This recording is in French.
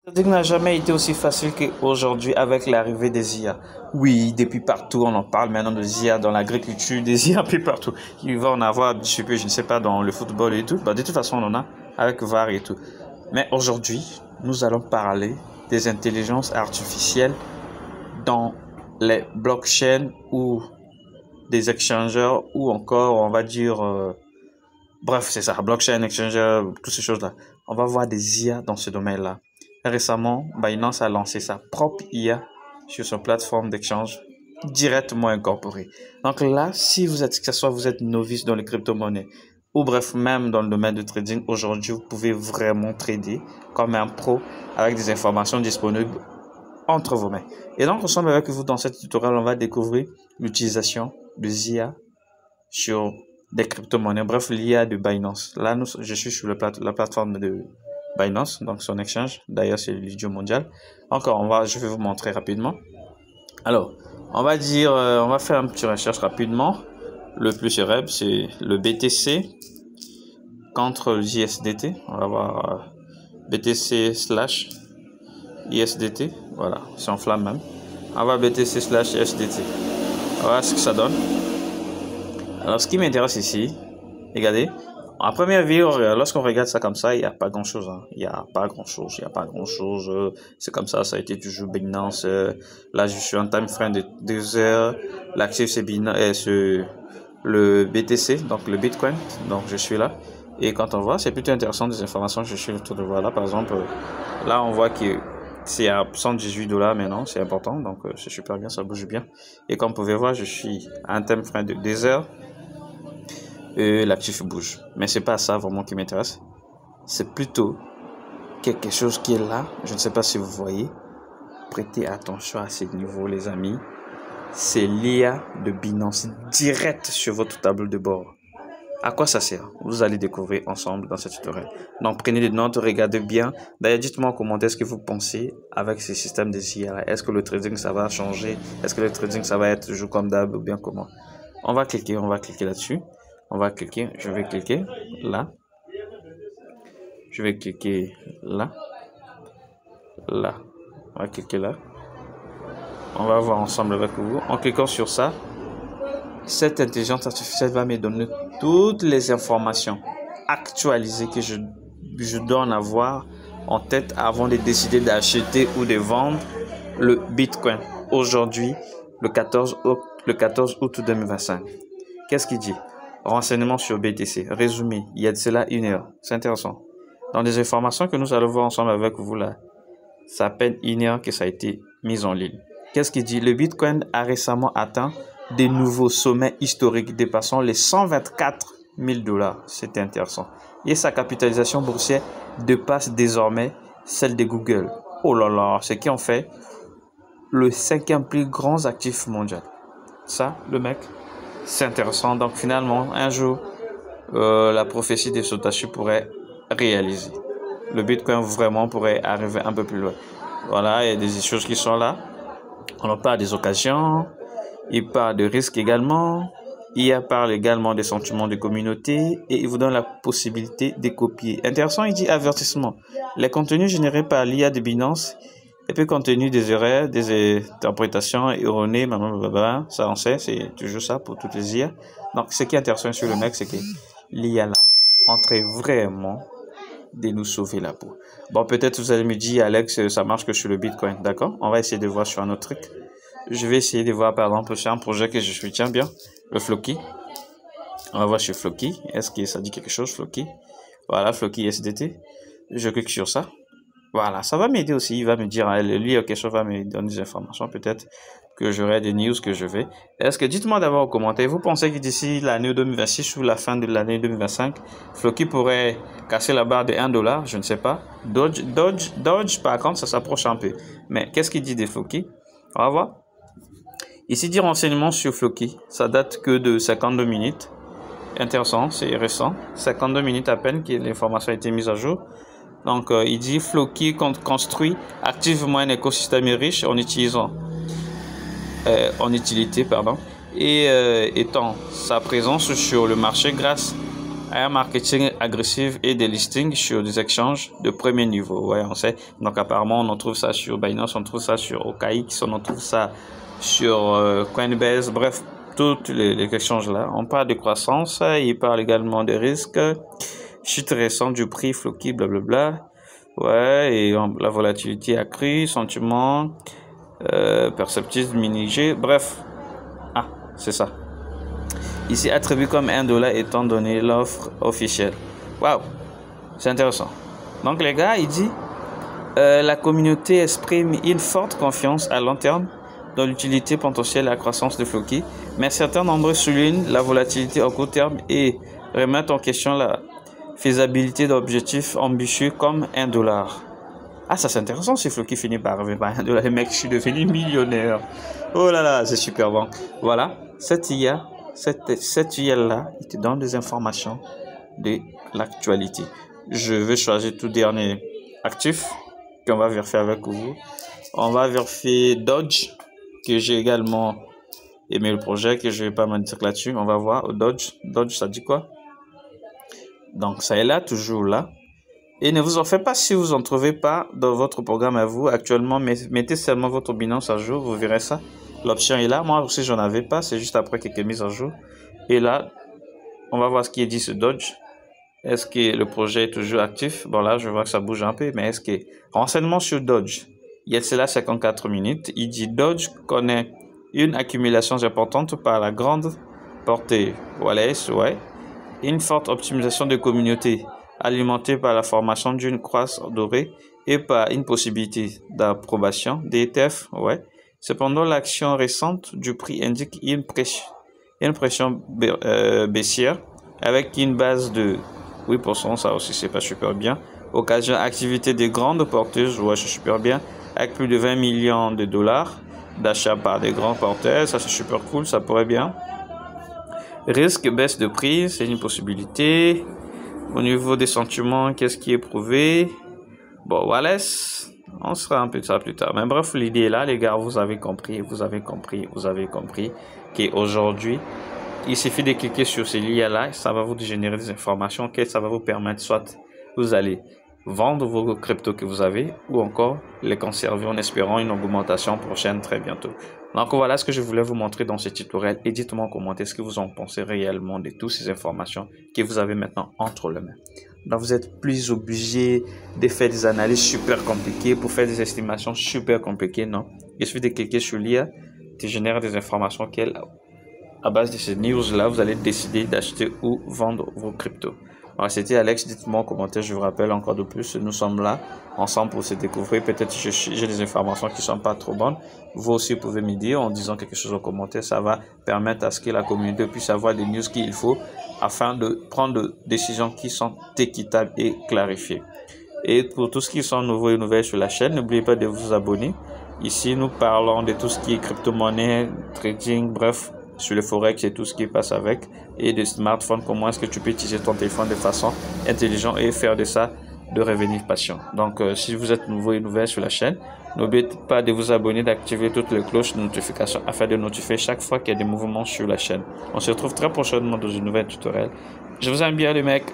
Le trading n'a jamais été aussi facile qu'aujourd'hui avec l'arrivée des IA. Oui, depuis partout, on en parle maintenant des IA dans l'agriculture, des IA un peu partout. Il va en avoir, je ne sais pas, dans le football et tout. Bah, de toute façon, on en a avec VAR et tout. Mais aujourd'hui, nous allons parler des intelligences artificielles dans les blockchains ou des exchangers ou encore, on va dire, bref, c'est ça, blockchain, exchanger, toutes ces choses-là. On va voir des IA dans ce domaine-là. Récemment, Binance a lancé sa propre IA sur son plateforme d'échange directement incorporée. Donc là, si vous êtes, que ce soit vous êtes novice dans les crypto-monnaies ou bref, même dans le domaine du trading, aujourd'hui, vous pouvez vraiment trader comme un pro avec des informations disponibles entre vos mains. Et donc, ensemble avec vous, dans cette tutoriel, on va découvrir l'utilisation de IA sur des crypto-monnaies, bref, l'IA de Binance. Là, je suis sur la plateforme de Binance, donc son exchange. D'ailleurs, c'est l'idiot mondial. Encore, je vais vous montrer rapidement. Alors, on va dire, on va faire un petit recherche rapidement. Le plus célèbre, c'est le BTC contre l'ISDT. On va voir BTC slash ISDT. Voilà, c'est en flamme même. On va BTC slash ISDT. Voilà ce que ça donne. Alors, ce qui m'intéresse ici, regardez, en première vue, lorsqu'on regarde ça comme ça, il n'y a pas grand-chose. Hein. Il n'y a pas grand-chose. Il n'y a pas grand-chose. C'est comme ça a été toujours Binance. Là, je suis en time frame de 2 heures. L'actif, c'est Binance, le BTC, donc le Bitcoin. Donc, je suis là. Et quand on voit, c'est plutôt intéressant des informations que je suis autour de voir là. Par exemple, là, on voit que c'est à 118 dollars maintenant. C'est important. Donc, c'est super bien. Ça bouge bien. Et comme vous pouvez voir, je suis à un time frame de 2 heures. L'actif bouge. Mais c'est pas ça vraiment qui m'intéresse. C'est plutôt quelque chose qui est là. Je ne sais pas si vous voyez. Prêtez attention à ce niveau, les amis. C'est l'IA de Binance direct sur votre tableau de bord. À quoi ça sert? Vous allez découvrir ensemble dans cette tutoriel. Donc prenez des notes, regardez bien. D'ailleurs, dites-moi en commentaire ce que vous pensez avec ces systèmes de IA. Est-ce que le trading ça va changer? Est-ce que le trading ça va être toujours comme d'hab ou bien comment? On va cliquer là-dessus. On va cliquer, je vais cliquer là. Je vais cliquer là. Là. On va cliquer là. On va voir ensemble avec vous. En cliquant sur ça, cette intelligence artificielle va me donner toutes les informations actualisées que je dois en avoir en tête avant de décider d'acheter ou de vendre le Bitcoin. Aujourd'hui, le 14 août 2025. Qu'est-ce qu'il dit? Renseignements sur BTC. Résumé, il y a de cela 1 heure. C'est intéressant. Dans des informations que nous allons voir ensemble avec vous là, ça peine 1 heure que ça a été mis en ligne. Qu'est-ce qu'il dit? Le Bitcoin a récemment atteint des nouveaux sommets historiques dépassant les 124 000 dollars. C'est intéressant. Et sa capitalisation boursière dépasse désormais celle de Google. Oh là là, ce qui en fait le 5e plus grand actif mondial. Ça, le mec, c'est intéressant. Donc finalement, un jour, la prophétie de Satoshi pourrait réaliser. Le Bitcoin vraiment pourrait arriver un peu plus loin. Voilà, il y a des choses qui sont là. On en parle des occasions, il parle de risques également, il parle également des sentiments de communauté et il vous donne la possibilité de copier. Intéressant, il dit avertissement. Les contenus générés par l'IA de Binance et puis compte tenu des erreurs, des interprétations erronées, ça on sait, c'est toujours ça pour toutes les IA. Donc ce qui est intéressant sur le mec, c'est que l'IA là entrait vraiment de nous sauver la peau. Bon, peut-être vous allez me dire, Alex, ça marche que sur le Bitcoin, d'accord? On va essayer de voir sur un autre truc. Je vais essayer de voir par exemple sur un projet que je soutiens bien, le Floki. On va voir sur Floki. Est-ce que ça dit quelque chose, Floki? Voilà, Floki SDT. Je clique sur ça. Voilà, ça va m'aider aussi. Il va me dire, lui, quelque chose va me donner des informations. Peut-être que j'aurai des news que je vais. Est-ce que, dites-moi d'abord en commentaire, vous pensez que d'ici l'année 2026 ou la fin de l'année 2025, Floki pourrait casser la barre de 1 dollar? Je ne sais pas. Dodge, par contre, ça s'approche un peu. Mais qu'est-ce qu'il dit des Floki? On va voir. Ici, dit renseignement sur Floki. Ça date que de 52 minutes. Intéressant, c'est récent. 52 minutes à peine que l'information a été mise à jour. Donc, il dit Floki construit activement un écosystème riche en utilité, et étend sa présence sur le marché grâce un marketing agressif et des listings sur des échanges de premier niveau. Ouais, on sait. Donc apparemment, on en trouve ça sur Binance, on trouve ça sur OKX, on en trouve ça sur Coinbase, bref, toutes les échanges là. On parle de croissance, il parle également de risques, chute récente du prix Floki, blablabla. Ouais, et la volatilité accrue, sentiment, perceptible minigé, bref. Ah, c'est ça. Ici, attribué comme $1 étant donné l'offre officielle. Waouh, c'est intéressant. Donc les gars, il dit, la communauté exprime une forte confiance à long terme dans l'utilité potentielle et la croissance de Floki, mais certains nombreux soulignent la volatilité au court terme et remettent en question la faisabilité d'objectifs ambitieux comme $1. Ah, ça c'est intéressant si Floki finit par arriver par $1. Les mecs, je suis devenu millionnaire. Oh là là, c'est super bon. Voilà, cette IA là, il te donne des informations de l'actualité. Je vais choisir tout dernier actif qu'on va vérifier avec vous. On va vérifier Dodge, que j'ai également aimé le projet, que je vais pas me dire là-dessus. On va voir Dodge. Dodge, ça dit quoi? Donc, ça est là, toujours là. Et ne vous en faites pas si vous en trouvez pas dans votre programme à vous. Actuellement, mettez seulement votre Binance à jour, vous verrez ça. L'option est là. Moi aussi, j'en avais pas. C'est juste après quelques mises à jour. Et là, on va voir ce qui est dit sur Dodge. Est-ce que le projet est toujours actif? Bon, là, je vois que ça bouge un peu. Mais est-ce que... Renseignement sur Dodge. Il y a cela 54 minutes. Il dit Dodge connaît une accumulation importante par la grande portée. Voilà, ouais. Une forte optimisation de communauté alimentée par la formation d'une croix dorée et par une possibilité d'approbation des ETF. Ouais. Cependant, l'action récente du prix indique une pression baissière avec une base de 8%, ça aussi c'est pas super bien. Occasion activité des grandes porteuses, ouais, c'est super bien, avec plus de 20 millions de dollars d'achat par des grands porteurs, ça c'est super cool, ça pourrait bien. Risque baisse de prix, c'est une possibilité. Au niveau des sentiments, qu'est-ce qui est prouvé? Bon, Wallace, on sera un peu de ça plus tard. Mais bref, l'idée est là, les gars, vous avez compris qu'aujourd'hui, il suffit de cliquer sur ces liens-là, ça va vous générer des informations, que ça va vous permettre, soit vous allez vendre vos cryptos que vous avez, ou encore les conserver en espérant une augmentation prochaine très bientôt. Donc voilà ce que je voulais vous montrer dans ce tutoriel, et dites-moi en commentaire ce que vous en pensez réellement de toutes ces informations que vous avez maintenant entre les mains. Donc vous êtes plus obligé de faire des analyses super compliquées pour faire des estimations super compliquées, non? Il suffit de cliquer sur l'IA, qui génère des informations qu'elle, à base de ces news-là, vous allez décider d'acheter ou vendre vos cryptos. Alors, c'était Alex, dites-moi en commentaire, je vous rappelle encore de plus, nous sommes là ensemble pour se découvrir. Peut-être que j'ai des informations qui ne sont pas trop bonnes. Vous aussi pouvez me dire en disant quelque chose en commentaire. Ça va permettre à ce que la communauté puisse avoir des news qu'il faut afin de prendre des décisions qui sont équitables et clarifiées. Et pour tous ceux qui sont nouveaux et nouvelles sur la chaîne, n'oubliez pas de vous abonner. Ici, nous parlons de tout ce qui est crypto-monnaie, trading, bref, sur le forex et tout ce qui passe avec, et de smartphone, comment est-ce que tu peux utiliser ton téléphone de façon intelligente et faire de ça de revenus patients. Donc si vous êtes nouveau et nouvelle sur la chaîne, n'oubliez pas de vous abonner, d'activer toutes les cloches de notification afin de notifier chaque fois qu'il y a des mouvements sur la chaîne. On se retrouve très prochainement dans une nouvelle tutoriel. Je vous aime bien les mecs.